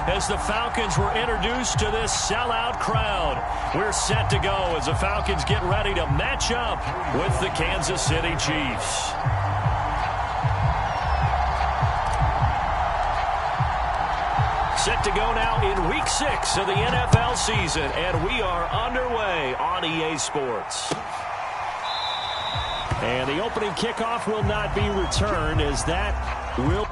as the Falcons were introduced to this sellout crowd. We're set to go as the Falcons get ready to match up with the Kansas City Chiefs. Set to go now in Week 6 of the NFL season, and we are underway on EA Sports. And the opening kickoff will not be returned, as that will...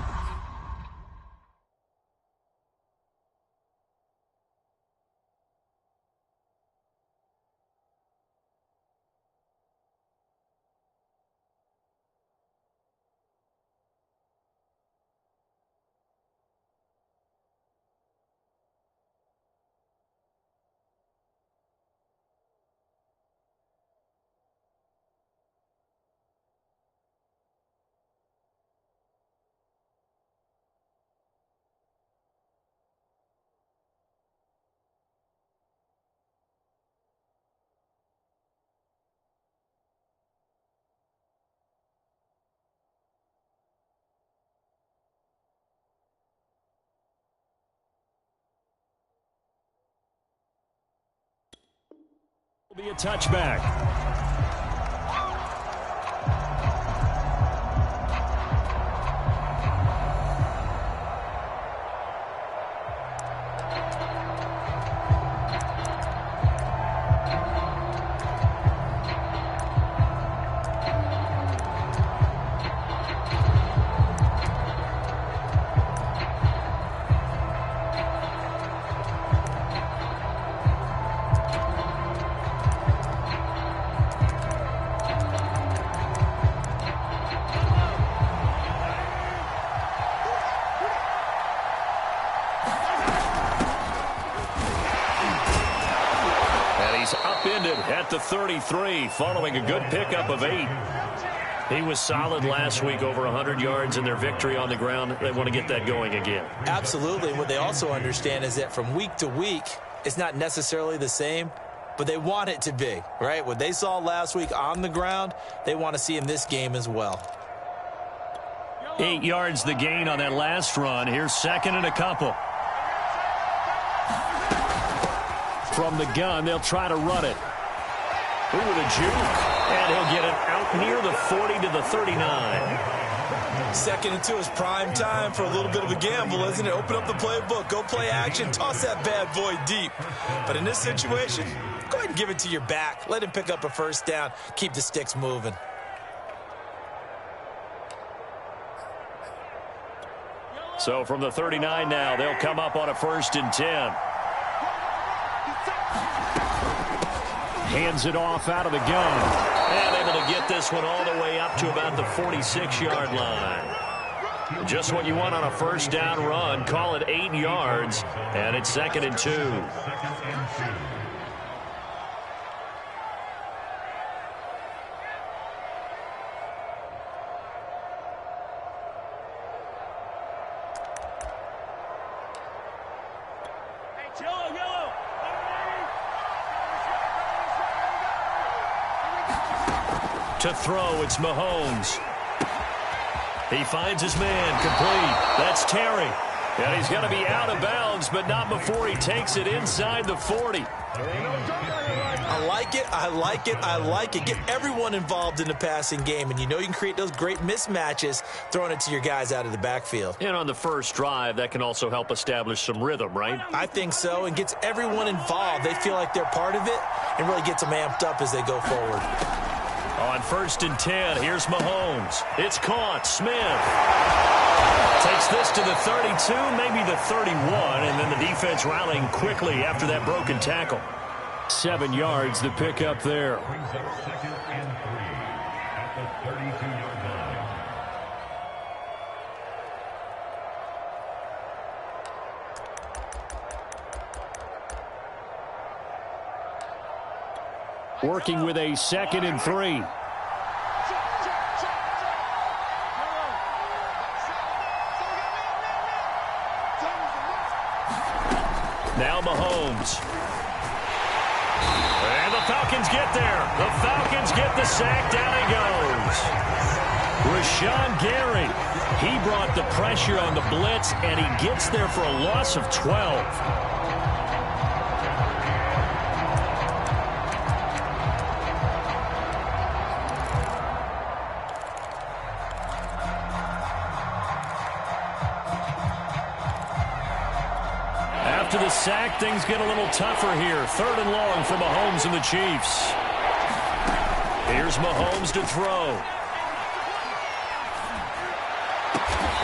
Will be a touchback. Upended at the 33 following a good pickup of 8. He was solid last week, over 100 yards in their victory on the ground. They want to get that going again. Absolutely. And what they also understand is that from week to week, it's not necessarily the same, but they want it to be, right? What they saw last week on the ground, they want to see in this game as well. 8 yards the gain on that last run. Here's second and a couple. From the gun, they'll try to run it. Ooh, with a juke. And he'll get it out near the 40 to the 39. Second and 2 is prime time for a little bit of a gamble, isn't it? Open up the playbook, go play action, toss that bad boy deep. But in this situation, go ahead and give it to your back. Let him pick up a first down. Keep the sticks moving. So from the 39 now, they'll come up on a 1st and 10. Hands it off out of the gun. And able to get this one all the way up to about the 46-yard line. Just what you want on a first down run. Call it 8 yards. And it's 2nd and 2. To throw, it's Mahomes. He finds his man, complete. That's Terry. And he's going to be out of bounds, but not before he takes it inside the 40. I like it, I like it, I like it. Get everyone involved in the passing game, and you know you can create those great mismatches throwing it to your guys out of the backfield. And on the first drive, that can also help establish some rhythm, right? I think so, and gets everyone involved. They feel like they're part of it and really gets them amped up as they go forward. On 1st and 10, here's Mahomes. It's caught. Smith takes this to the 32, maybe the 31, and then the defense rallying quickly after that broken tackle. 7 yards, the pickup there. Working with a 2nd and 3. Now Mahomes. And the Falcons get there. The Falcons get the sack. Down he goes. Rashawn Gary, he brought the pressure on the blitz, and he gets there for a loss of 12. After the sack, things get a little tougher here. 3rd and long for Mahomes and the Chiefs. Here's Mahomes to throw.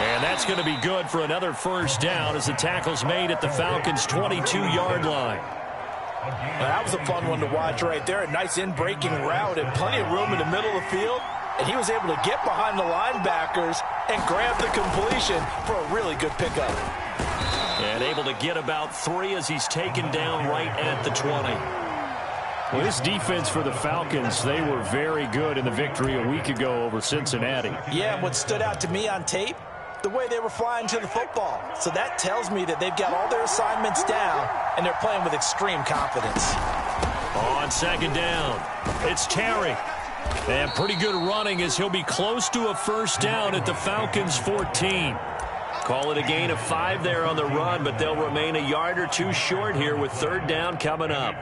And that's going to be good for another first down as the tackle's made at the Falcons' 22-yard line. Now, that was a fun one to watch right there. A nice in-breaking route and plenty of room in the middle of the field. And he was able to get behind the linebackers and grab the completion for a really good pickup. And able to get about 3 as he's taken down right at the 20. Well, this defense for the Falcons, they were very good in the victory a week ago over Cincinnati. Yeah, and what stood out to me on tape, the way they were flying to the football. So that tells me that they've got all their assignments down, and they're playing with extreme confidence. On 2nd down, it's Terry. And pretty good running as he'll be close to a first down at the Falcons' 14. Call it a gain of 5 there on the run, but they'll remain a yard or 2 short here with 3rd down coming up.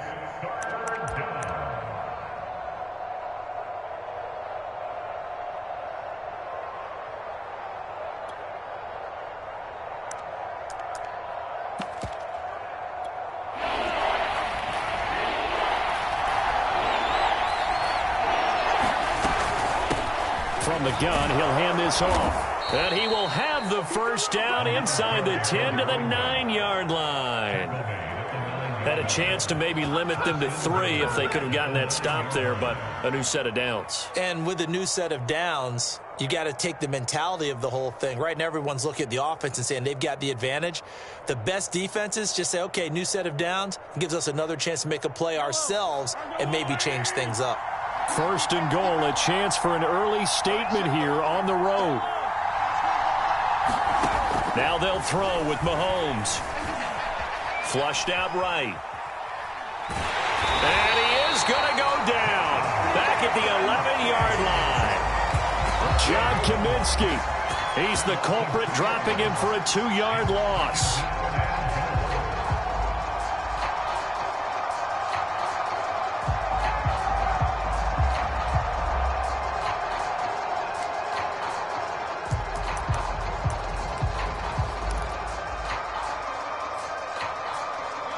From the gun, he'll hand this off. And he will have the first down inside the 10 to the 9-yard line. Had a chance to maybe limit them to 3 if they could have gotten that stop there, but a new set of downs. And with a new set of downs, you got to take the mentality of the whole thing. Right now, everyone's looking at the offense and saying they've got the advantage. The best defenses just say, okay, new set of downs. It gives us another chance to make a play ourselves and maybe change things up. 1st and goal, a chance for an early statement here on the road. Now they'll throw with Mahomes. Flushed out right. And he is going to go down. Back at the 11-yard line. John Kaminsky. He's the culprit, dropping him for a 2-yard loss.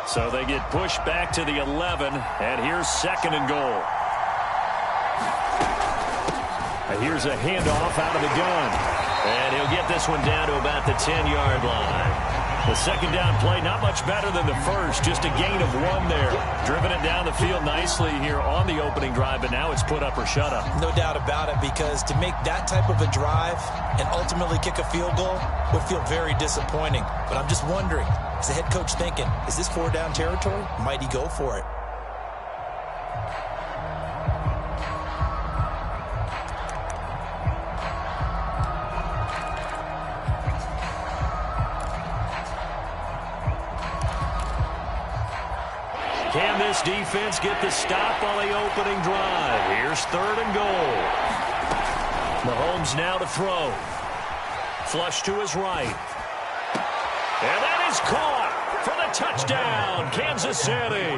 So they get pushed back to the 11, and here's 2nd and goal. And here's a handoff out of the gun. And he'll get this one down to about the 10-yard line. The 2nd down play, not much better than the first, just a gain of 1 there. Driven it down the field nicely here on the opening drive, but now it's put up or shut up. No doubt about it, because to make that type of a drive and ultimately kick a field goal would feel very disappointing. But I'm just wondering, is the head coach thinking, is this 4-down territory? Might he go for it? Can this defense get the stop on the opening drive? Here's 3rd and goal. Mahomes now to throw. Flush to his right. And that is caught for the touchdown, Kansas City.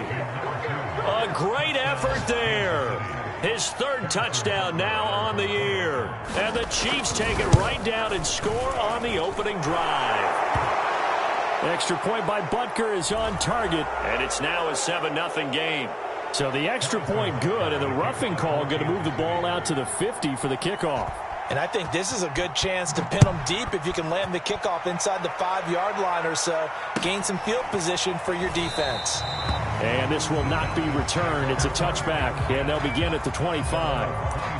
A great effort there. His 3rd touchdown now on the year. And the Chiefs take it right down and score on the opening drive. Extra point by Butker is on target. And it's now a 7-0 game. So the extra point good, and the roughing call going to move the ball out to the 50 for the kickoff. And I think this is a good chance to pin them deep if you can land the kickoff inside the 5-yard line or so. Gain some field position for your defense. And this will not be returned. It's a touchback, and they'll begin at the 25.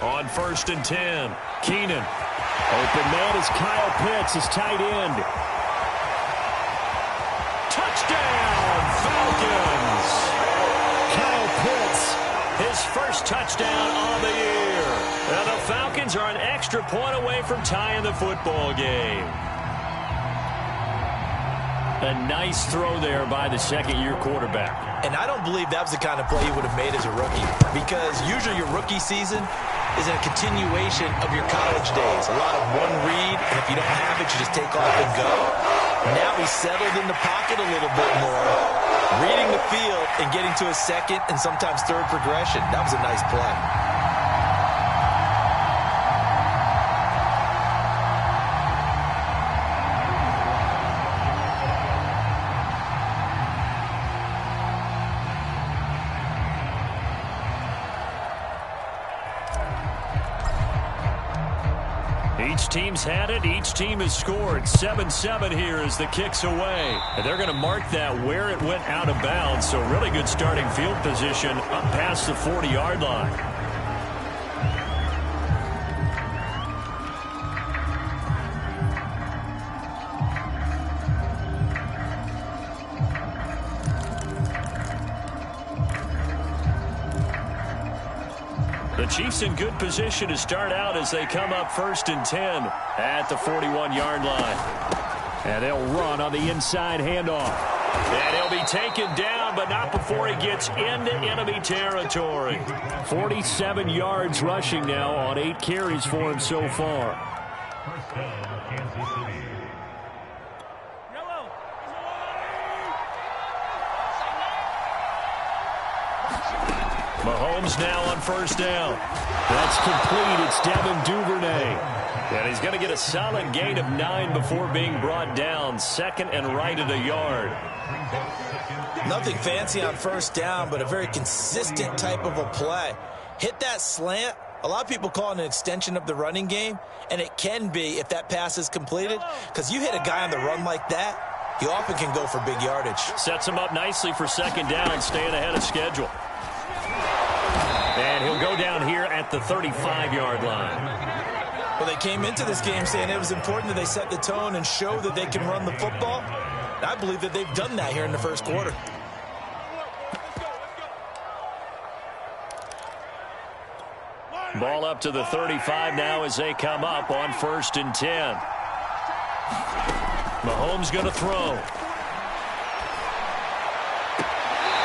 On 1st and 10, Keenan. Open man is Kyle Pitts, his tight end. first touchdown of the year. Now the Falcons are an extra point away from tying the football game. A nice throw there by the second-year quarterback. And I don't believe that was the kind of play he would have made as a rookie, because usually your rookie season is a continuation of your college days. A lot of one read, and if you don't have it, you just take off and go. Now he's settled in the pocket a little bit more, reading the field and getting to a second and sometimes third progression. That was a nice play. Each team's had it. Each team has scored. 7-7 here as the kick's away. And they're going to mark that where it went out of bounds. So really good starting field position up past the 40-yard line. The Chiefs in good position to start out as they come up 1st and 10 at the 41-yard line. And they'll run on the inside handoff. And he'll be taken down, but not before he gets into enemy territory. 47 yards rushing now on 8 carries for him so far. Mahomes now on 1st down. That's complete. It's Devin Duvernay. And he's going to get a solid gain of 9 before being brought down. 2nd and right at a yard. Nothing fancy on 1st down, but a very consistent type of a play. Hit that slant. A lot of people call it an extension of the running game, and it can be if that pass is completed, because you hit a guy on the run like that, he often can go for big yardage. Sets him up nicely for 2nd down, staying ahead of schedule. And he'll go down here at the 35-yard line. Well, they came into this game saying it was important that they set the tone and show that they can run the football. And I believe that they've done that here in the 1st quarter. Ball up to the 35 now as they come up on 1st and 10. Mahomes going to throw.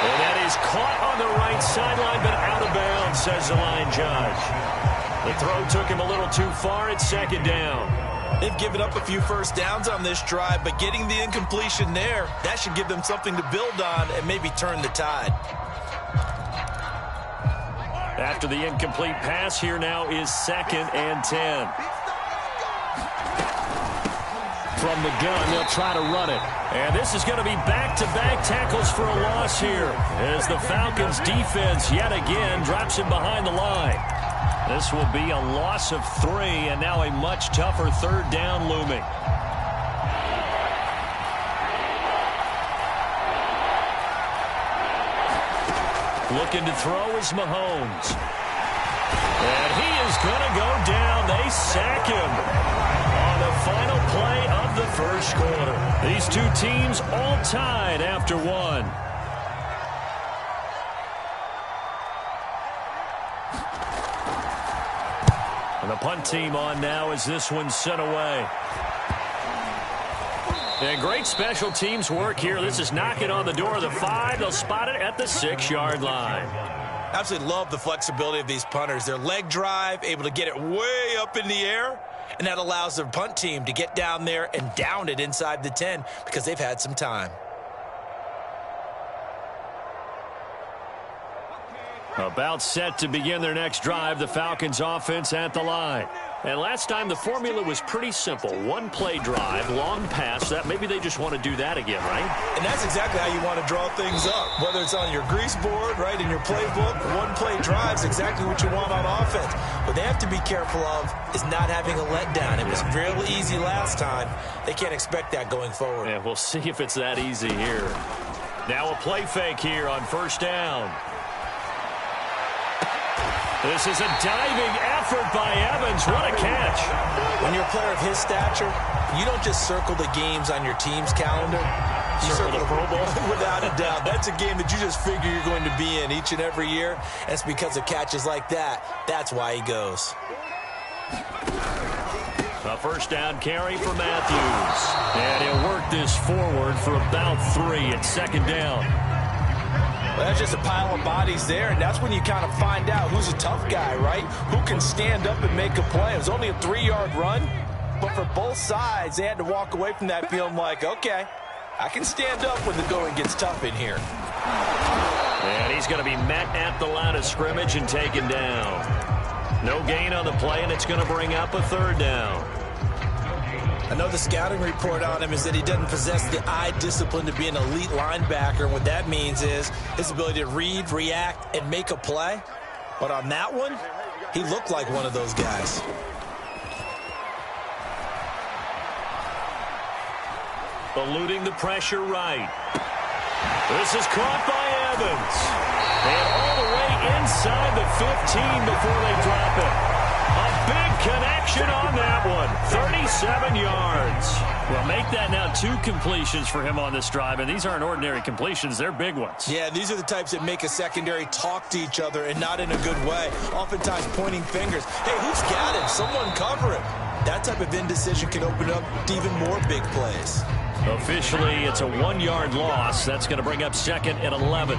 And that is caught on the right sideline, but out of bounds, says the line judge. The throw took him a little too far. It's 2nd down. They've given up a few 1st downs on this drive, but getting the incompletion there, that should give them something to build on and maybe turn the tide. After the incomplete pass, here now is 2nd and 10. From the gun, they'll try to run it. And this is going to be back-to-back tackles for a loss here as the Falcons defense yet again drops him behind the line. This will be a loss of 3 and now a much tougher 3rd down looming. Looking to throw is Mahomes. And he is going to go down. They sack him on the final play of the 1st quarter. These two teams all tied after 1. And the punt team on now as this one's sent away. And great special teams work here. This is knocking on the door of the 5. They'll spot it at the 6-yard line. Absolutely love the flexibility of these punters. Their leg drive, able to get it way up in the air, and that allows their punt team to get down there and down it inside the 10 because they've had some time. About set to begin their next drive, the Falcons offense at the line. And last time the formula was pretty simple. 1-play drive, long pass. That maybe they just want to do that again, right? And that's exactly how you want to draw things up. Whether it's on your grease board, right, in your playbook, 1-play drive is exactly what you want on offense. What they have to be careful of is not having a letdown. It was real easy last time. They can't expect that going forward. Yeah, we'll see if it's that easy here. Now a play fake here on 1st down. This is a diving effort by Evans. What a catch. When you're a player of his stature, you don't just circle the games on your team's calendar. Circle the Pro Bowl? Without a doubt. That's a game that you just figure you're going to be in each and every year. And it's because of catches like that. That's why he goes. A first down carry for Matthews. And he'll work this forward for about 3 at second down. Well, that's just a pile of bodies there, and that's when you kind of find out who's a tough guy, right? Who can stand up and make a play. It was only a 3-yard run, but for both sides, they had to walk away from that feeling like, okay, I can stand up when the going gets tough in here. And he's going to be met at the line of scrimmage and taken down. No gain on the play, and it's going to bring up a third down. I know the scouting report on him is that he doesn't possess the eye discipline to be an elite linebacker. What that means is his ability to read, react, and make a play. But on that one, he looked like one of those guys. Eluding the pressure right. This is caught by Evans. And all the way inside the 15 before they drop it. A big connection on that one. 37 yards. Well, make that now 2 completions for him on this drive, and these aren't ordinary completions. They're big ones. Yeah, these are the types that make a secondary talk to each other, and not in a good way. Oftentimes pointing fingers. Hey, who's got him? Someone cover him. That type of indecision can open up to even more big plays. Officially, it's a 1-yard loss. That's going to bring up second and 11.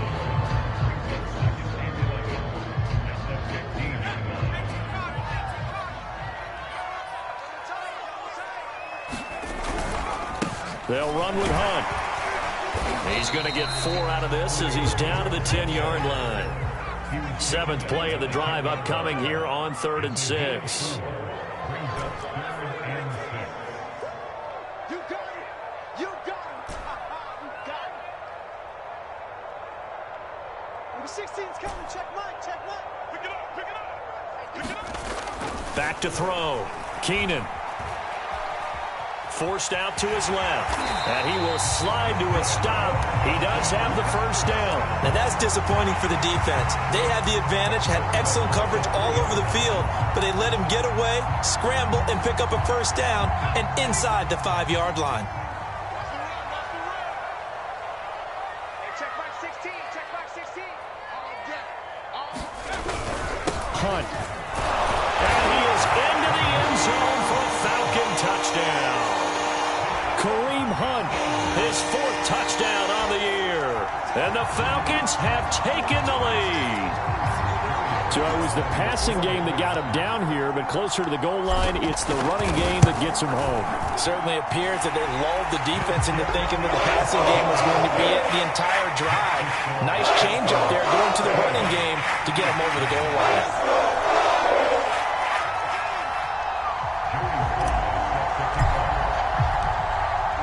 They'll run with Hunt. He's going to get 4 out of this as he's down to the 10-yard line. 7th play of the drive upcoming here on 3rd and 6. Back to throw. Keenan. Forced out to his left. And he will slide to a stop. He does have the first down. Now that's disappointing for the defense. They had the advantage, had excellent coverage all over the field, but they let him get away, scramble, and pick up a first down, and inside the 5-yard line. Hunt. And he is into the end zone for a Falcon touchdown. Kareem Hunt, his 4th touchdown on the year. And the Falcons have taken the lead. So it was the passing game that got him down here, but closer to the goal line, it's the running game that gets him home. It certainly appears that they lulled the defense into thinking that the passing game was going to be it the entire drive. Nice change up there going to the running game to get him over the goal line.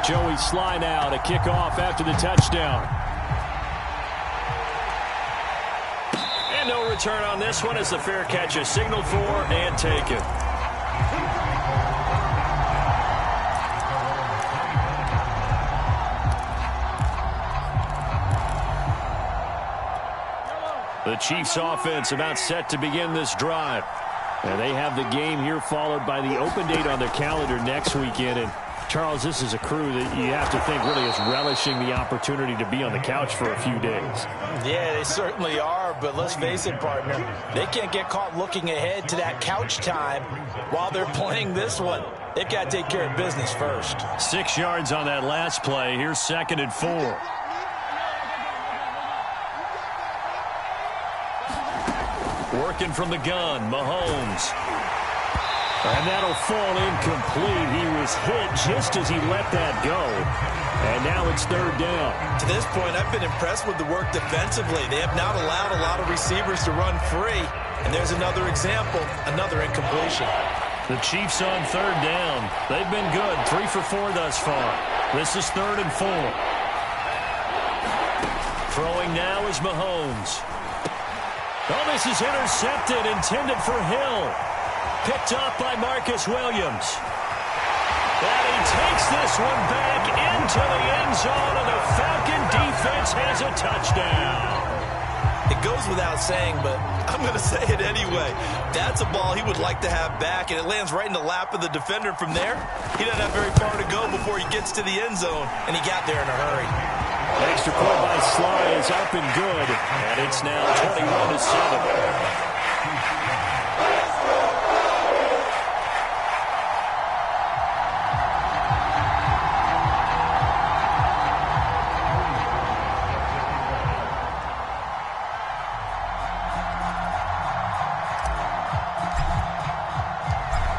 Joey Sly now to kick off after the touchdown. And no return on this one as the fair catch is signaled for and taken. The Chiefs offense about set to begin this drive. And they have the game here followed by the open date on their calendar next weekend. And Charles, this is a crew that you have to think really is relishing the opportunity to be on the couch for a few days. Yeah, they certainly are, but let's face it, partner. They can't get caught looking ahead to that couch time while they're playing this one. They've got to take care of business first. 6 yards on that last play. Here's 2nd and 4. Working from the gun, Mahomes. And that'll fall incomplete. He was hit just as he let that go. And now it's 3rd down. To this point, I've been impressed with the work defensively. They have not allowed a lot of receivers to run free. And there's another example, another incompletion. The Chiefs on 3rd down. They've been good, 3 for 4 thus far. This is 3rd and 4. Throwing now is Mahomes. Oh, this is intercepted, intended for Hill. Picked up by Marcus Williams. And he takes this one back into the end zone, and the Falcon defense has a touchdown. It goes without saying, but I'm going to say it anyway. That's a ball he would like to have back, and it lands right in the lap of the defender. From there, he doesn't have very far to go before he gets to the end zone, and he got there in a hurry. Extra point by Sly is up and good, and it's now 21-7.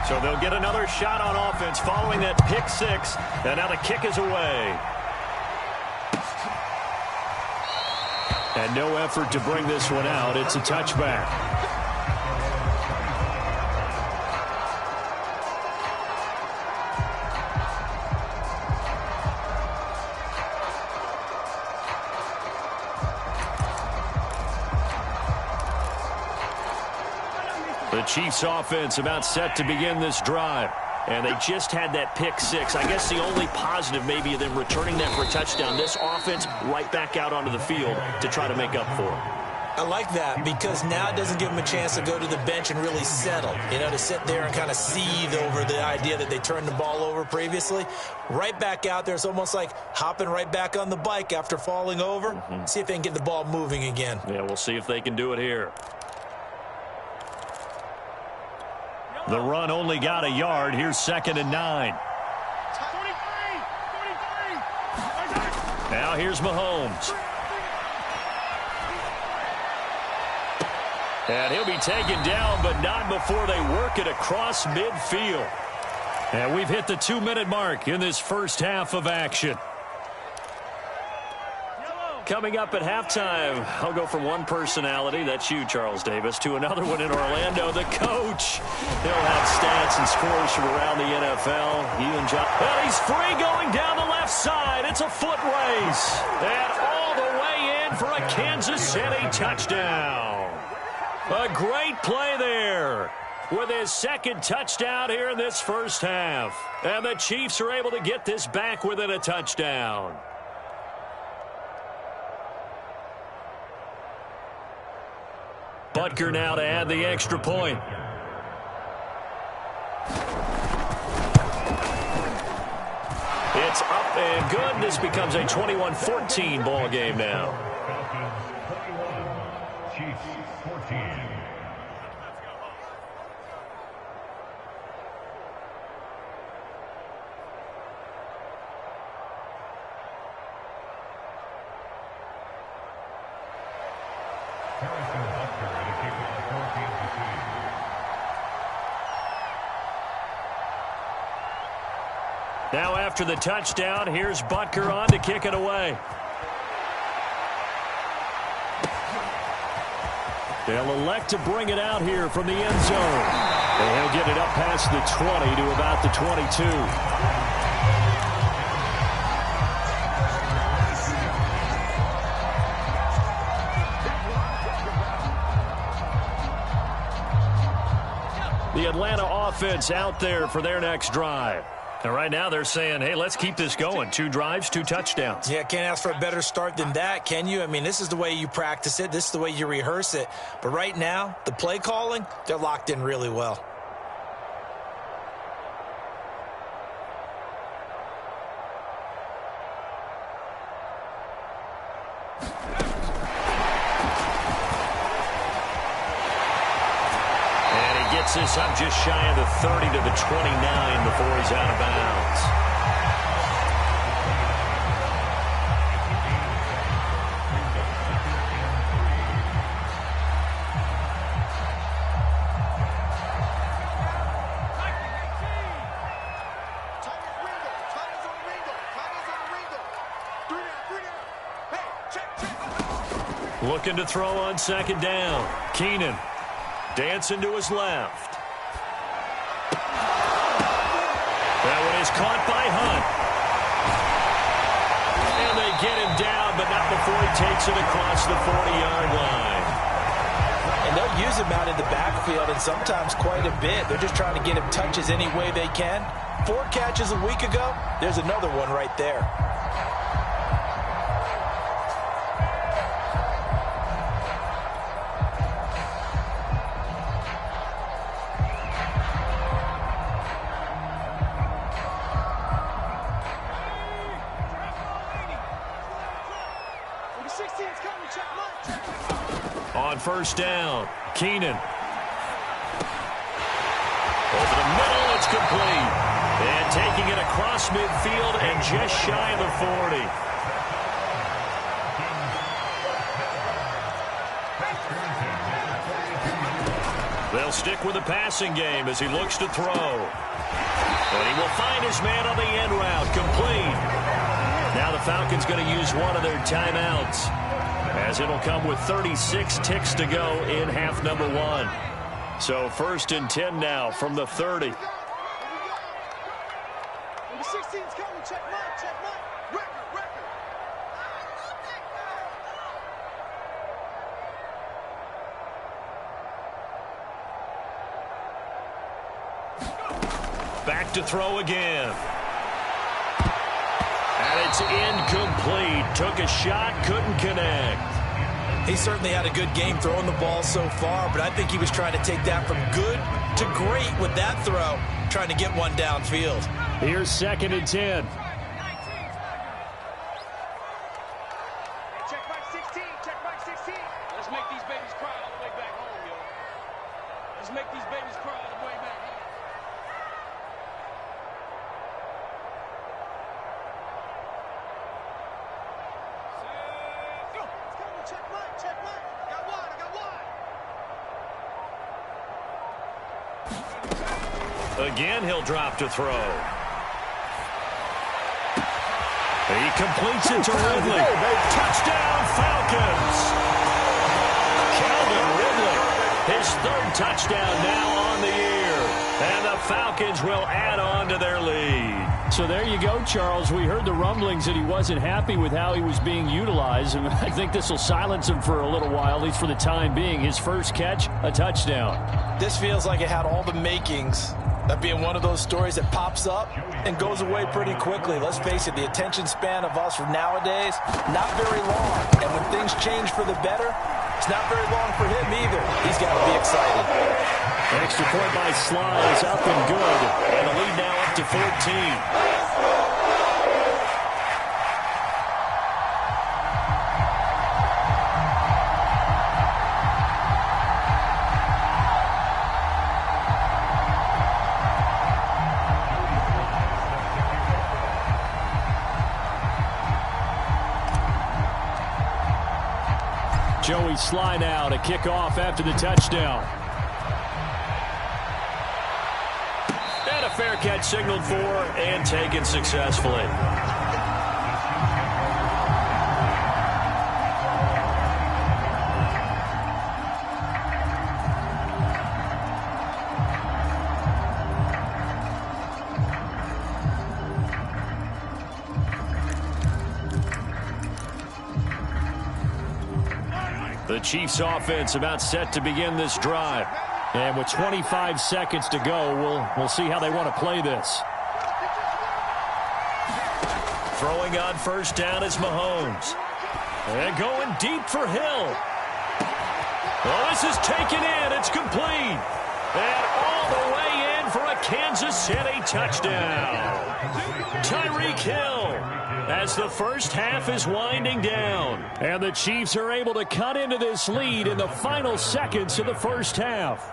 So they'll get another shot on offense following that pick six, and now the kick is away. And no effort to bring this one out. It's a touchback. The Chiefs offense about set to begin this drive. And they just had that pick six. I guess the only positive maybe of them returning that for a touchdown. This offense right back out onto the field to try to make up for it. I like that because now it doesn't give them a chance to go to the bench and really settle. You know, to sit there and kind of seethe over the idea that they turned the ball over previously. Right back out there. It's almost like hopping right back on the bike after falling over. See if they can get the ball moving again. Yeah, we'll see if they can do it here. The run only got a yard. Here's 2nd and 9. Now here's Mahomes. And he'll be taken down, but not before they work it across midfield. And we've hit the 2-minute mark in this first half of action. Coming up at halftime, I'll go from one personality, that's you, Charles Davis, to another one in Orlando, the coach. He'll have stats and scores from around the NFL. You and John. And he's free going down the left side. It's a foot race. And all the way in for a Kansas City touchdown. A great play there with his second touchdown here in this first half. And the Chiefs are able to get this back within a touchdown. Butker now to add the extra point. It's up and good. This becomes a 21-14 ball game now. Chiefs 14. Now after the touchdown, here's Butker on to kick it away. They'll elect to bring it out here from the end zone. And he'll get it up past the 20 to about the 22. The Atlanta offense out there for their next drive. And right now they're saying, hey, let's keep this going. 2 drives, 2 touchdowns. Yeah, can't ask for a better start than that, can you? I mean, this is the way you practice it. This is the way you rehearse it. But right now, the play calling, they're locked in really well. This up just shy of the 30 to the 29 before he's out of bounds. Looking to throw on 2nd down. Keenan dancing to his left. That one is caught by Hunt. And they get him down, but not before he takes it across the 40-yard line. And they'll use him out in the backfield, and sometimes quite a bit. They're just trying to get him touches any way they can. 4 catches a week ago, there's another one right there. first down. Keenan. Over the middle, it's complete. And taking it across midfield and just shy of the 40. They'll stick with the passing game as he looks to throw. But he will find his man on the end route. Complete. Now the Falcons going to use one of their timeouts, as it'll come with 36 ticks to go in half number 1. So 1st and 10 now from the 30. Number 16's coming. Check mark. Record. Back to throw again. And it's incomplete. Took a shot, couldn't connect. He certainly had a good game throwing the ball so far, but I think he was trying to take that from good to great with that throw, trying to get one downfield. Here's 2nd and 10. Check mark 16. Let's make these babies cry all the way back home, yo. Let's make these babies cry all the way back home. Check mark. Got wide. Again, he'll drop to throw. He completes it to Ridley. Touchdown, Falcons! Calvin Ridley, his 3rd touchdown now on the year. And the Falcons will add on to their lead. So there you go, Charles. We heard the rumblings that he wasn't happy with how he was being utilized, and I think this will silence him for a little while, at least for the time being. His first catch, a touchdown. This feels like it had all the makings of being one of those stories that pops up and goes away pretty quickly. Let's face it, the attention span of us nowadays, not very long. And when things change for the better, it's not very long for him either. He's got to be excited. Extra point by Sly is up and good. And the lead now up to 14. Joey Sly now to kick off after the touchdown. And a fair catch signaled for and taken successfully. The Chiefs offense about set to begin this drive. And with 25 seconds to go, we'll see how they want to play this. Throwing on first down is Mahomes. And going deep for Hill. Oh, this is taken in. It's complete. And all the way in for a Kansas City touchdown. Tyreek Hill, as the first half is winding down. And the Chiefs are able to cut into this lead in the final seconds of the first half.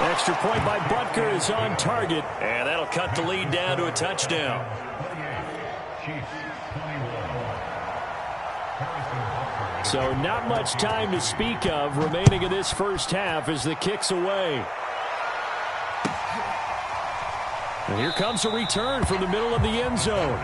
Extra point by Butker is on target. And that'll cut the lead down to a touchdown. So not much time to speak of remaining in this first half as the kick's away. And here comes a return from the middle of the end zone.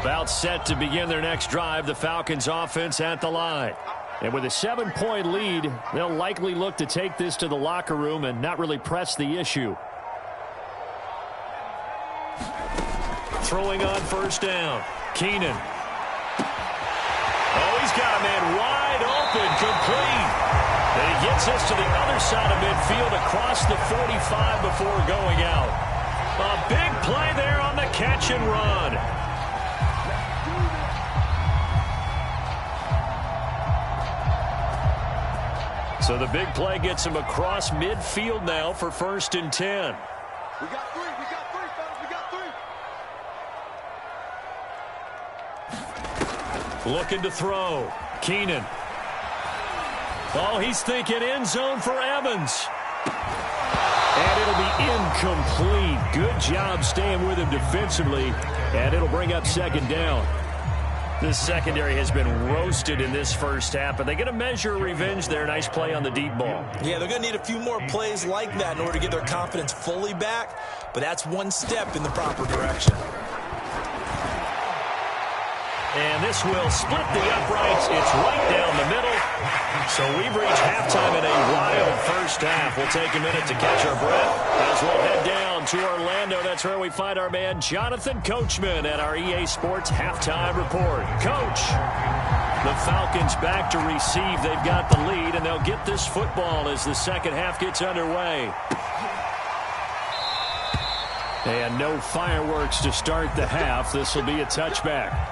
About set to begin their next drive, the Falcons offense at the line. And with a 7-point lead, they'll likely look to take this to the locker room and not really press the issue. Throwing on first down, Keenan. Oh, he's got a man wide open, complete. And he Gets this to the other side of midfield across the 45 before going out. A big play there on the catch and run. So the big play gets him across midfield now for 1st and 10. We got three, fellas, we got three. Looking to throw. Keenan. Oh, he's thinking end zone for Evans. And it'll be incomplete. Good job staying with him defensively. And it'll bring up 2nd down. This secondary has been roasted in this first half, but they're going to measure revenge there. Nice play on the deep ball. Yeah, they're going to need a few more plays like that in order to get their confidence fully back, but that's one step in the proper direction. And this will split the uprights. It's right down the middle. So we've reached halftime in a wild first half. We'll take a minute to catch our breath as we'll head down to Orlando. That's where we find our man Jonathan Coachman at our EA Sports Halftime Report. Coach, the Falcons back to receive. They've got the lead, and they'll get this football as the second half gets underway. And no fireworks to start the half. This will be a touchback.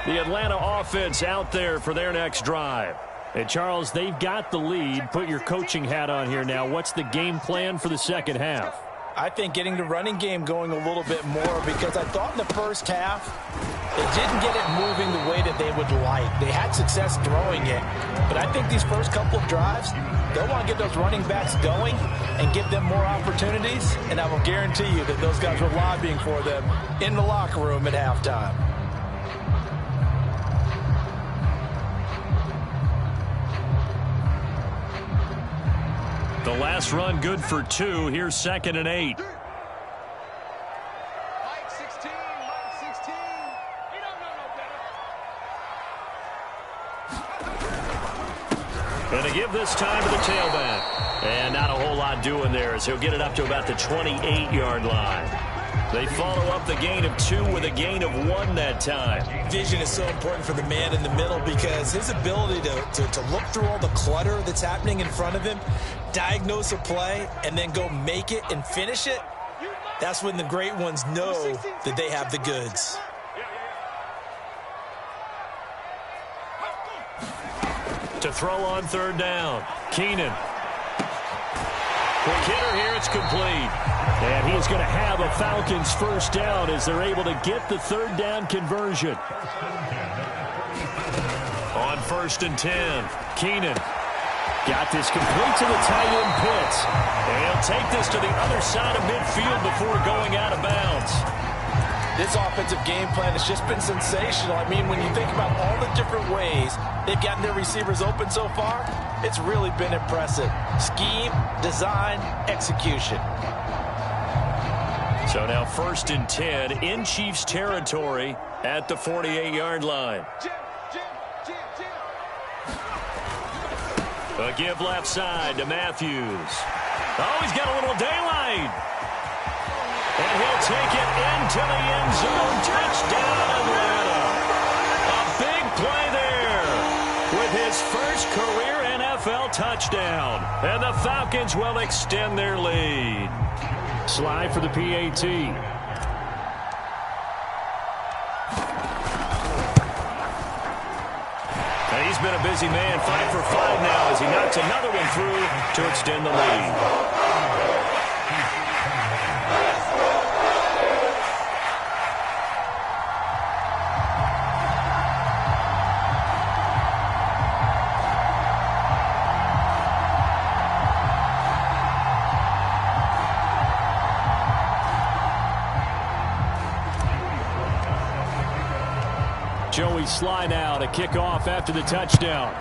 The Atlanta offense out there for their next drive. And, Charles, they've got the lead. Put your coaching hat on here now. What's the game plan for the second half? I think getting the running game going a little bit more, because I thought in the first half they didn't get it moving the way that they would like. They had success throwing it, but I think these first couple of drives, they'll want to get those running backs going and give them more opportunities, and I will guarantee you that those guys were lobbying for them in the locker room at halftime. The last run good for 2. Here's 2nd and 8. Mike 16, Mike 16. He don't know no better. Going to give this time to the tailback. And not a whole lot doing there as he'll get it up to about the 28-yard line. They follow up the gain of 2 with a gain of 1 that time. Vision is so important for the man in the middle, because his ability to look through all the clutter that's happening in front of him, diagnose a play, and then go make it and finish it, that's when the great ones know that they have the goods. To throw on 3rd down. Keenan. Quick hitter here. It's complete. And he's going to have a Falcons first down as they're able to get the 3rd down conversion. On 1st and 10, Keenan got this complete to the tight end Pitts. And he'll take this to the other side of midfield before going out of bounds. This offensive game plan has just been sensational. I mean, when you think about all the different ways they've gotten their receivers open so far, it's really been impressive. Scheme, design, execution. So now 1st and 10 in Chiefs territory at the 48-yard line. A give left side to Matthews. Oh, he's got a little daylight. And he'll take it into the end zone. Touchdown, Atlanta. A big play there with his first career NFL touchdown. And the Falcons will extend their lead. Slide for the PAT. And he's been a busy man, 5 for 5 now as he knocks another one through to extend the lead. Joey Sly now to kick off after the touchdown.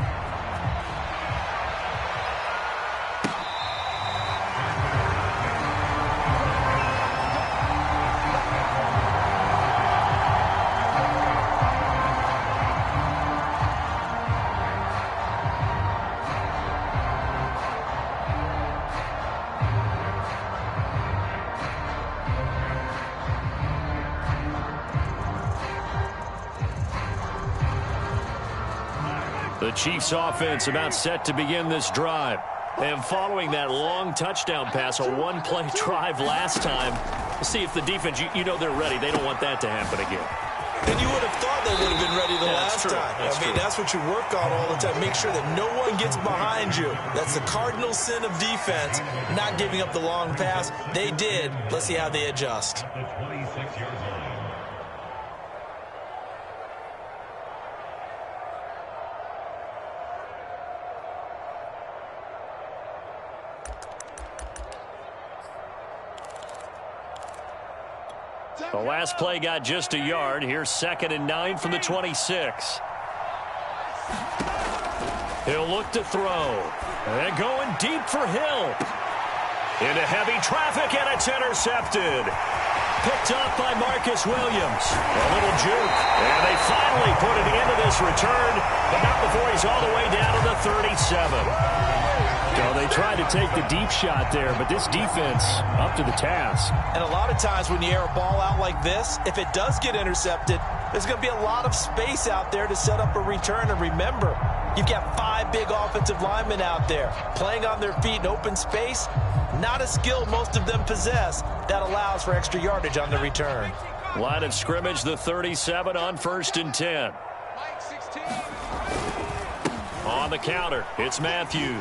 The Chiefs offense about set to begin this drive. And following that long touchdown pass, a one-play drive last time, we'll see if the defense, you know they're ready. They don't want that to happen again. And you would have thought they would have been ready the last time. That's what you work on all the time. Make sure that no one gets behind you. That's the cardinal sin of defense, not giving up the long pass. They did. Let's see how they adjust. The last play got just a yard. Here's 2nd and 9 from the 26. He'll look to throw. And going deep for Hill. Into heavy traffic, and it's intercepted. Picked up by Marcus Williams. A little juke. And they finally put an end to this return, but not before he's all the way down to the 37. So they tried to take the deep shot there, but this defense up to the task. And a lot of times when you air a ball out like this, if it does get intercepted, there's going to be a lot of space out there to set up a return. And remember, you've got 5 big offensive linemen out there playing on their feet in open space. Not a skill most of them possess that allows for extra yardage on the return. Line of scrimmage, the 37 on 1st and 10. On the counter, it's Matthews.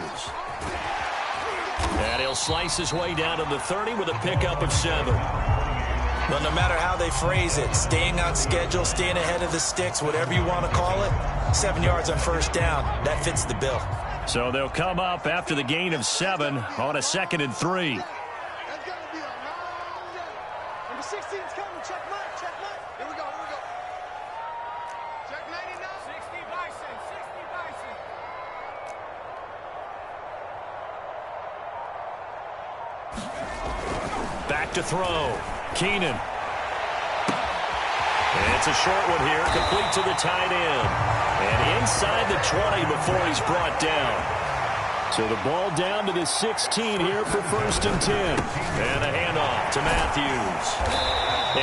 And he'll slice his way down to the 30 with a pickup of 7. But no matter how they phrase it, staying on schedule, staying ahead of the sticks, whatever you want to call it, 7 yards on 1st down, that fits the bill. So they'll come up after the gain of 7 on a 2nd and 3. That's going to be a long day. Number 16's coming. Check mine. Check mine. Here we go. Here we go. Check 99. 60 Bison. 60 Bison. Back to throw. Keenan. And it's a short one here, complete to the tight end. And inside the 20 before he's brought down. So the ball down to the 16 here for 1st and 10. And a handoff to Matthews.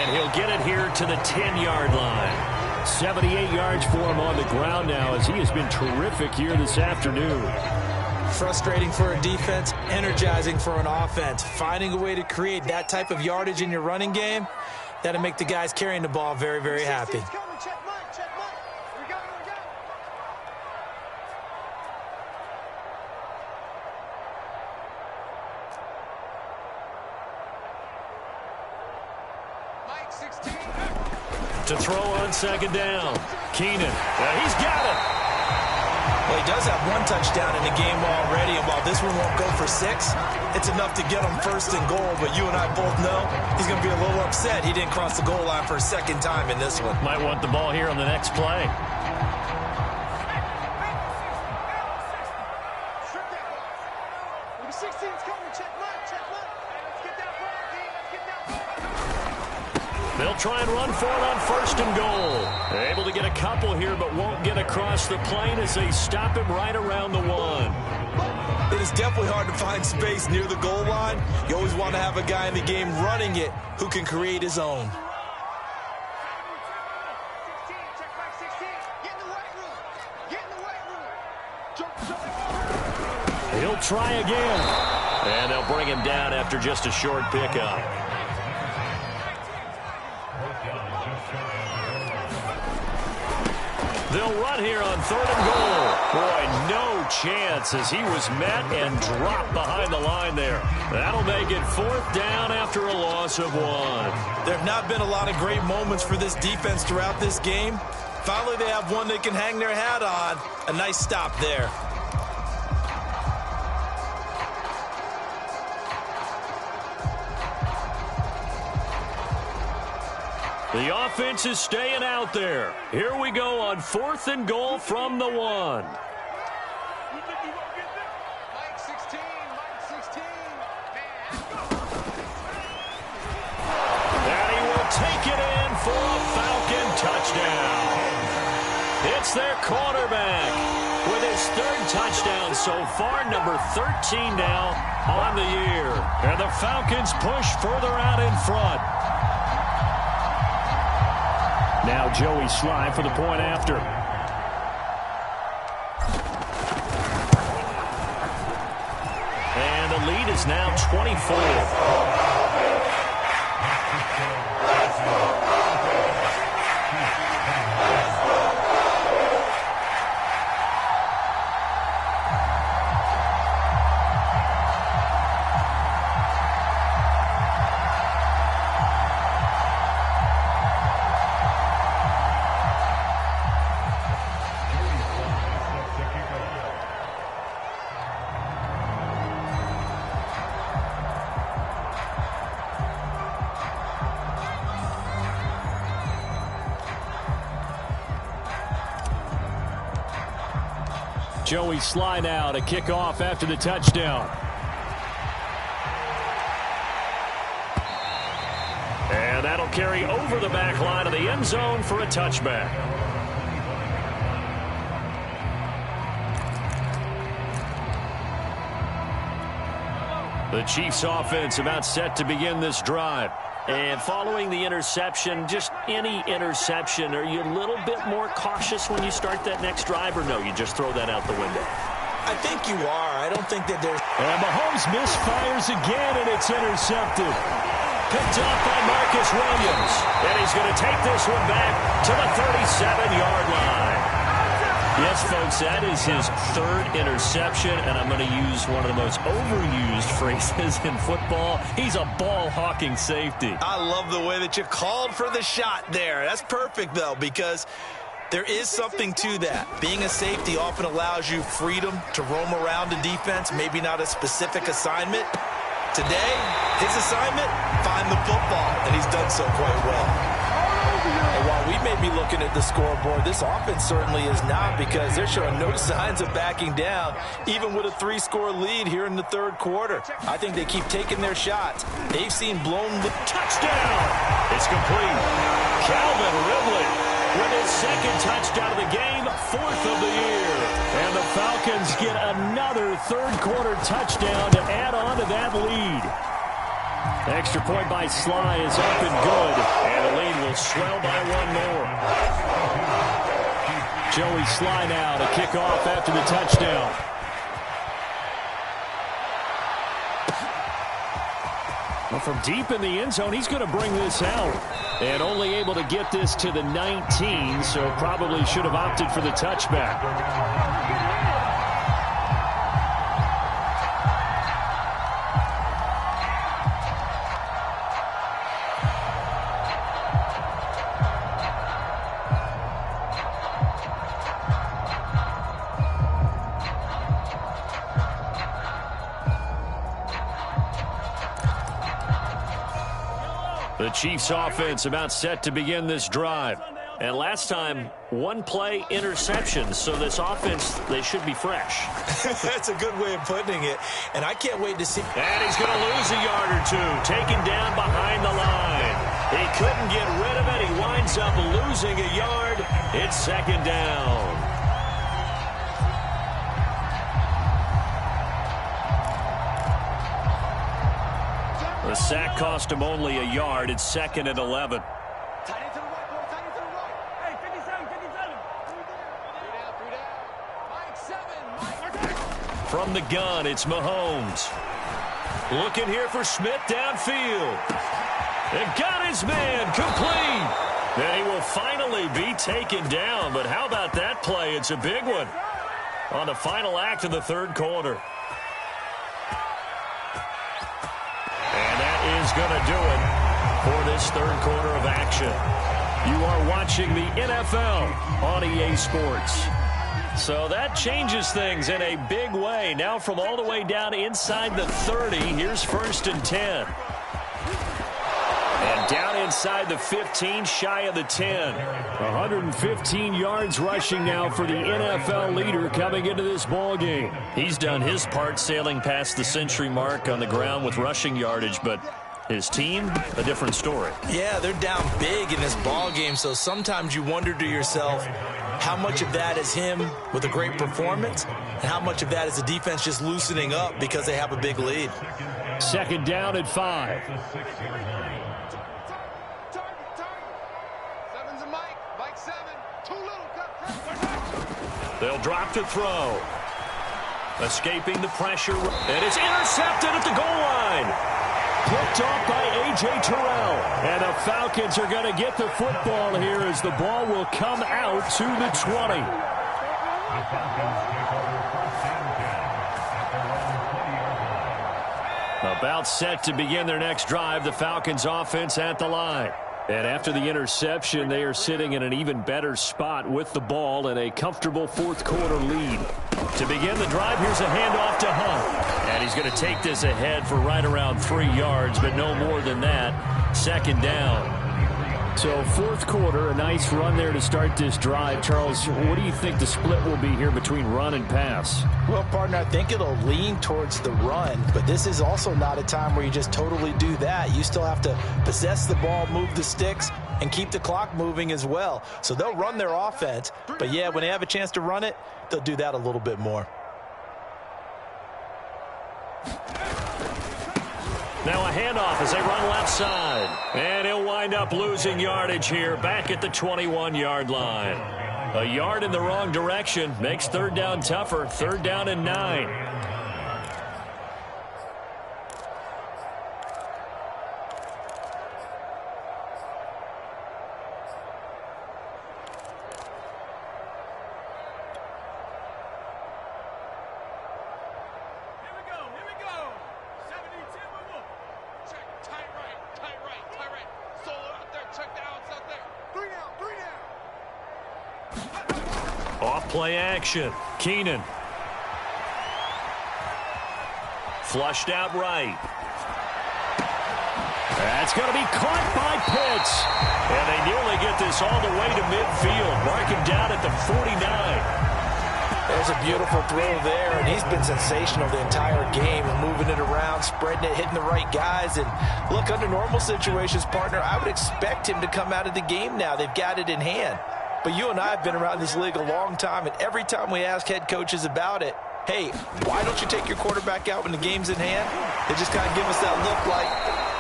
And he'll get it here to the 10-yard line. 78 yards for him on the ground now as he has been terrific here this afternoon. Frustrating for a defense, energizing for an offense. Finding a way to create that type of yardage in your running game, that'll make the guys carrying the ball very, very happy. Check mine. Check mine. Here we go. Here we go. Mike 16. To throw on 2nd down. Keenan. He's got it. Well, he does have 1 touchdown in the game already, and while this one won't go for 6, it's enough to get him 1st and goal. But you and I both know he's going to be a little upset he didn't cross the goal line for a 2nd time in this one. Might want the ball here on the next play. Strip that ball. Number 16's coming. Check mine. Check mine. Let's get that ball, D. Let's get that ball. They'll try and run for it on 1st and goal. They're able to get a couple here, but won't get across the plane as they stop him right around the 1. It is definitely hard to find space near the goal line. You always want to have a guy in the game running it who can create his own. 16. Check back 16. Get in the weight room. Get in the weight room. Jump. He'll try again. And they'll bring him down after just a short pickup. They'll run here on 3rd and goal. Boy, no chance as he was met and dropped behind the line there. That'll make it 4th down after a loss of 1. There have not been a lot of great moments for this defense throughout this game. Finally, they have one they can hang their hat on. A nice stop there. The offense is staying out there. Here we go on 4th and goal from the 1. Mike 16. Mike 16. And he will take it in for a Falcon touchdown. It's their quarterback with his 3rd touchdown so far, number 13 now on the year. And the Falcons push further out in front. Now Joey Sly for the point after. is now 24. Joey Sly now to kick off after the touchdown. And that'll carry over the back line of the end zone for a touchback. The Chiefs offense about set to begin this drive. And following the interception, just any interception, are you a little bit more cautious when you start that next drive, or no, you just throw that out the window? I think you are. I don't think that there's... And Mahomes misfires again, and it's intercepted. Picked off by Marcus Williams. And he's going to take this one back to the 37-yard line. Yes, folks, that is his third interception, and I'm going to use one of the most overused phrases in football. He's a ball-hawking safety. I love the way that you called for the shot there. That's perfect, though, because there is something to that. Being a safety often allows you freedom to roam around in defense, maybe not a specific assignment. Today, his assignment, find the football, and he's done so quite well. And while we may be looking at the scoreboard, this offense certainly is not, because they're showing no signs of backing down, even with a 3-score lead here in the third quarter. I think they keep taking their shots. They've seen blown the touchdown. It's complete. Calvin Ridley with his second touchdown of the game, 4th of the year. And the Falcons get another third-quarter touchdown to add on to that lead. Extra point by Sly is up and good, and the lead will swell by one more. Joey Sly now to kick off after the touchdown. Well, from deep in the end zone, he's going to bring this out. And only able to get this to the 19, so probably should have opted for the touchback. The Chiefs offense about set to begin this drive. And last time, one-play interception. So this offense, they should be fresh. That's a good way of putting it. And I can't wait to see. And he's going to lose a yard or two. Taken down behind the line. He couldn't get rid of it. He winds up losing a yard. It's second down. The sack cost him only a yard. It's 2nd and 11. From the gun, it's Mahomes. Looking here for Smith downfield. And got his man complete. And he will finally be taken down. But how about that play? It's a big one on the final act of the third quarter. Is going to do it for this third quarter of action. You are watching the NFL on EA Sports. So that changes things in a big way. Now from all the way down inside the 30, here's 1st and 10. And down inside the 15, shy of the 10. 115 yards rushing now for the NFL leader coming into this ball game. He's done his part sailing past the century mark on the ground with rushing yardage, but his team, a different story. Yeah, they're down big in this ball game, so sometimes you wonder to yourself how much of that is him with a great performance and how much of that is the defense just loosening up because they have a big lead. 2nd down at 5. Seven's a Mike 7. Too little. They'll drop to throw. Escaping the pressure, and it's intercepted at the goal line. Picked off by A.J. Terrell. And the Falcons are going to get the football here as the ball will come out to the 20. About set to begin their next drive, the Falcons offense at the line. And after the interception, they are sitting in an even better spot with the ball and a comfortable fourth quarter lead. To begin the drive, here's a handoff to Hunt. And he's going to take this ahead for right around 3 yards, but no more than that. Second down. So fourth quarter, a nice run there to start this drive. Charles, what do you think the split will be here between run and pass? Well, partner, I think it'll lean towards the run, but this is also not a time where you just totally do that. You still have to possess the ball, move the sticks, and keep the clock moving as well. So they'll run their offense, but yeah, when they have a chance to run it, they'll do that a little bit more. Now a handoff as they run left side. And he'll wind up losing yardage here back at the 21-yard line. A yard in the wrong direction makes third down tougher. 3rd down and 9. Play action. Keenan. Flushed out right. That's going to be caught by Pitts. And they nearly get this all the way to midfield. Mark him down at the 49. There's a beautiful throw there, and he's been sensational the entire game and moving it around, spreading it, hitting the right guys. And look, under normal situations, partner, I would expect him to come out of the game now. They've got it in hand. But you and I have been around this league a long time, and every time we ask head coaches about it, hey, why don't you take your quarterback out when the game's in hand? They just kind of give us that look like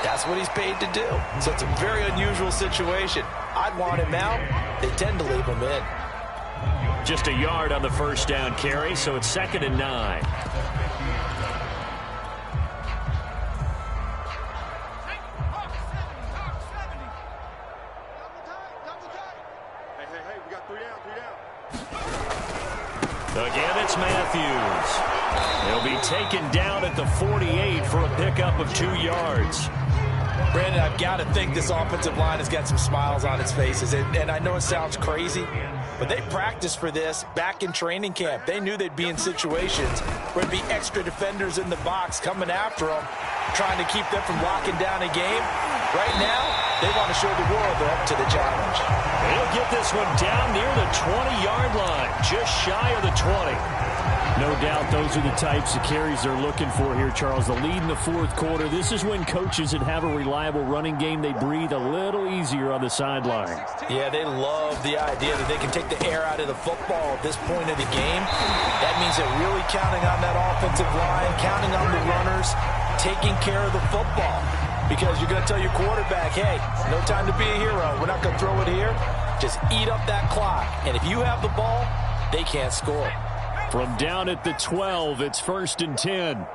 that's what he's paid to do. So it's a very unusual situation. I'd want him out. They tend to leave him in. Just a yard on the first down carry, so it's 2nd and 9. Again, it's Matthews. He'll be taken down at the 48 for a pickup of 2 yards. Brandon, I've got to think this offensive line has got some smiles on its faces. And I know it sounds crazy, but they practiced for this back in training camp. They knew they'd be in situations where there'd be extra defenders in the box coming after them, trying to keep them from locking down a game. Right now, they want to show the world they're up to the challenge. He'll get this one down near the 20-yard line, just shy of the 20. No doubt those are the types of carries they're looking for here, Charles. The lead in the fourth quarter. This is when coaches that have a reliable running game, they breathe a little easier on the sideline. Yeah, they love the idea that they can take the air out of the football at this point of the game. That means they're really counting on that offensive line, counting on the runners, taking care of the football. Because you're going to tell your quarterback, hey, no time to be a hero. We're not going to throw it here. Just eat up that clock. And if you have the ball, they can't score. From down at the 12, it's 1st and 10. When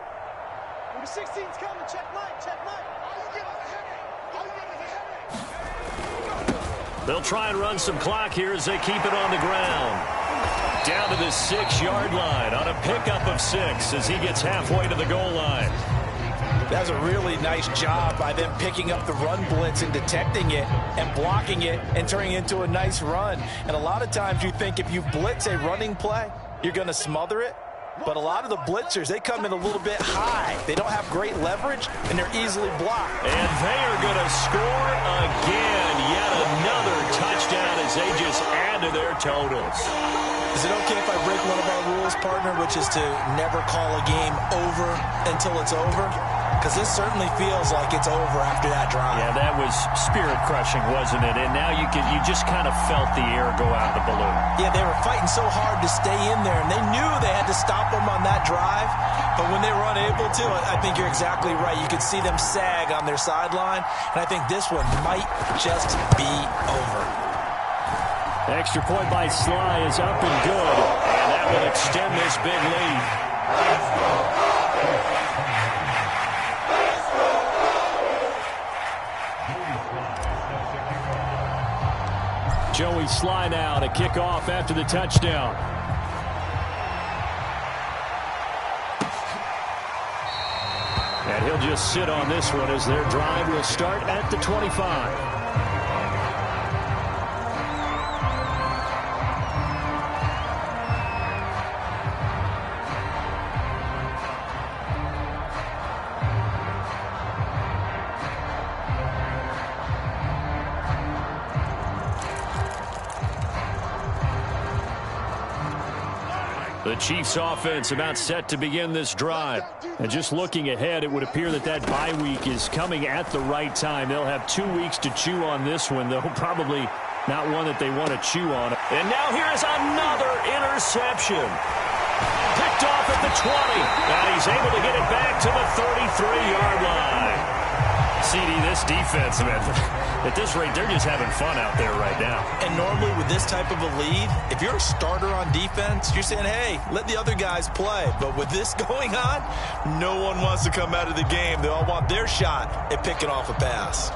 the 16's coming, check Mike, check Mike. All you get is a headache. All you get is a headache. They'll try and run some clock here as they keep it on the ground. Down to the 6-yard line on a pickup of 6 as he gets halfway to the goal line. That's a really nice job by them picking up the run blitz and detecting it and blocking it and turning it into a nice run. And a lot of times you think if you blitz a running play, you're going to smother it. But a lot of the blitzers, they come in a little bit high. They don't have great leverage, and they're easily blocked. And they are going to score again. Yet another touchdown as they just add to their totals. Is it okay if I break one of our rules, partner, which is to never call a game over until it's over? Because this certainly feels like it's over after that drive. Yeah, that was spirit-crushing, wasn't it? And now you just kind of felt the air go out of the balloon. Yeah, they were fighting so hard to stay in there, and they knew they had to stop them on that drive. But when they were unable to, I think you're exactly right. You could see them sag on their sideline, and I think this one might just be over. Extra point by Sly is up and good. And that will extend this big lead. Joey Sly now to kick off after the touchdown. And he'll just sit on this one as their drive will start at the 25. The Chiefs offense about set to begin this drive. And just looking ahead, it would appear that that bye week is coming at the right time. They'll have 2 weeks to chew on this one, though probably not one that they want to chew on. And now here's another interception. Picked off at the 20. And he's able to get it back to the 33-yard line. CD, this defense, man, at this rate, they're just having fun out there right now. And normally with this type of a lead, if you're a starter on defense, you're saying, hey, let the other guys play. But with this going on, no one wants to come out of the game. They all want their shot at picking off a pass.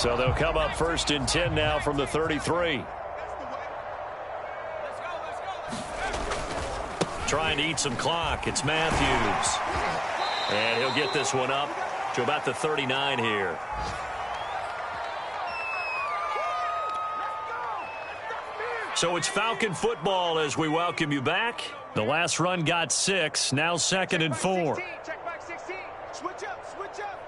So they'll come up 1st and 10 now from the 33. Trying to eat some clock. It's Matthews. And he'll get this one up to about the 39 here. So it's Falcon football as we welcome you back. The last run got 6, now 2nd and 4. Check back 16. Switch up, switch up.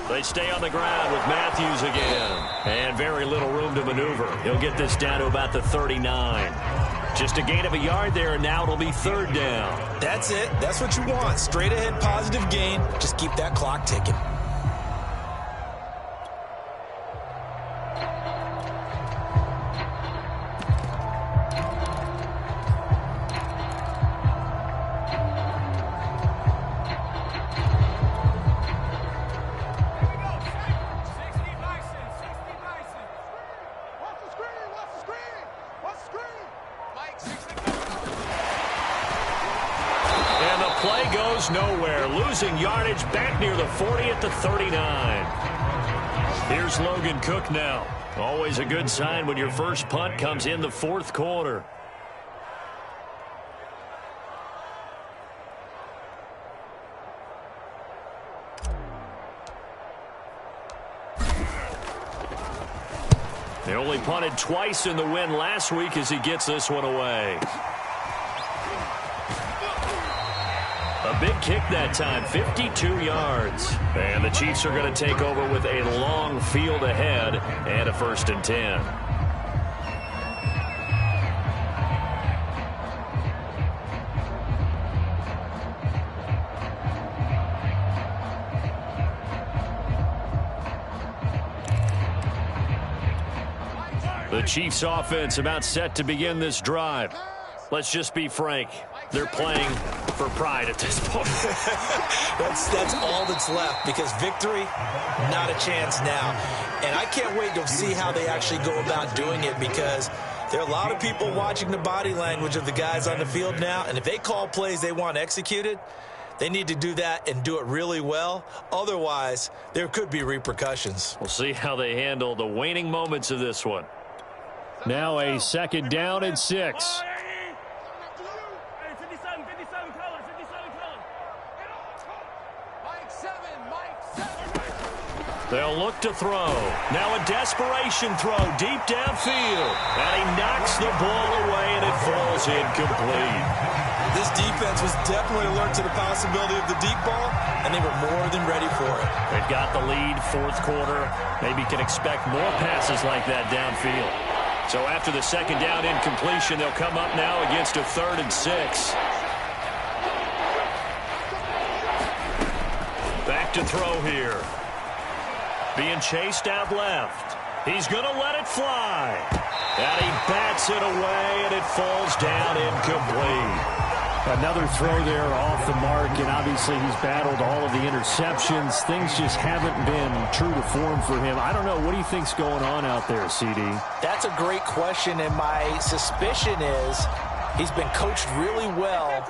They stay on the ground with Matthews again. And very little room to maneuver. He'll get this down to about the 39. Just a gain of a yard there, and now it'll be 3rd down. That's it. That's what you want. Straight ahead, positive gain. Just keep that clock ticking. Nowhere, losing yardage back near the 40 at the 39. Here's Logan Cook now. Always a good sign when your first punt comes in the 4th quarter. They only punted twice in the win last week as he gets this one away. A big kick that time, 52 yards. And the Chiefs are going to take over with a long field ahead and a 1st and 10. The Chiefs offense about set to begin this drive. Let's just be frank. They're playing for pride at this point. That's all that's left, because victory, not a chance now. And I can't wait to see how they actually go about doing it, because there are a lot of people watching the body language of the guys on the field now, and if they call plays they want executed, they need to do that and do it really well. Otherwise, there could be repercussions. We'll see how they handle the waning moments of this one. Now a 2nd down and 6. They'll look to throw. Now a desperation throw deep downfield. And he knocks the ball away, and it falls incomplete. This defense was definitely alert to the possibility of the deep ball, and they were more than ready for it. They've got the lead, 4th quarter. Maybe can expect more passes like that downfield. So after the 2nd down incompletion, they'll come up now against a 3rd and 6. Back to throw here. Being chased out left. He's going to let it fly. And he bats it away, and it falls down incomplete. Another throw there off the mark, and obviously he's battled all of the interceptions. Things just haven't been true to form for him. I don't know. What do you think's going on out there, CD? That's a great question, and my suspicion is He's been coached really well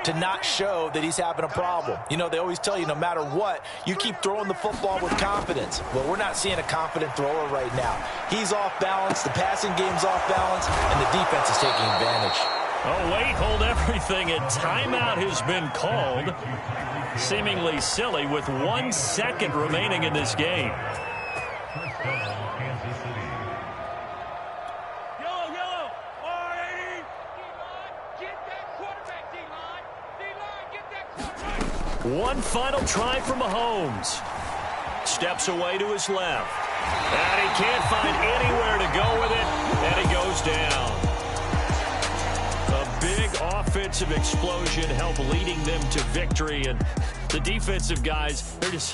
to not show that he's having a problem. You know, they always tell you no matter what, you keep throwing the football with confidence. Well, we're not seeing a confident thrower right now. He's off balance, the passing game's off balance, and the defense is taking advantage. Oh, wait, hold everything. A timeout has been called. Seemingly silly with 1 second remaining in this game. Yellow. R80. D-line, get that quarterback, D-line. D-line, get that quarterback. One final try for Mahomes. Steps away to his left. And he can't find anywhere to go with it. And he goes down. A big offensive explosion helped leading them to victory. And the defensive guys, they're just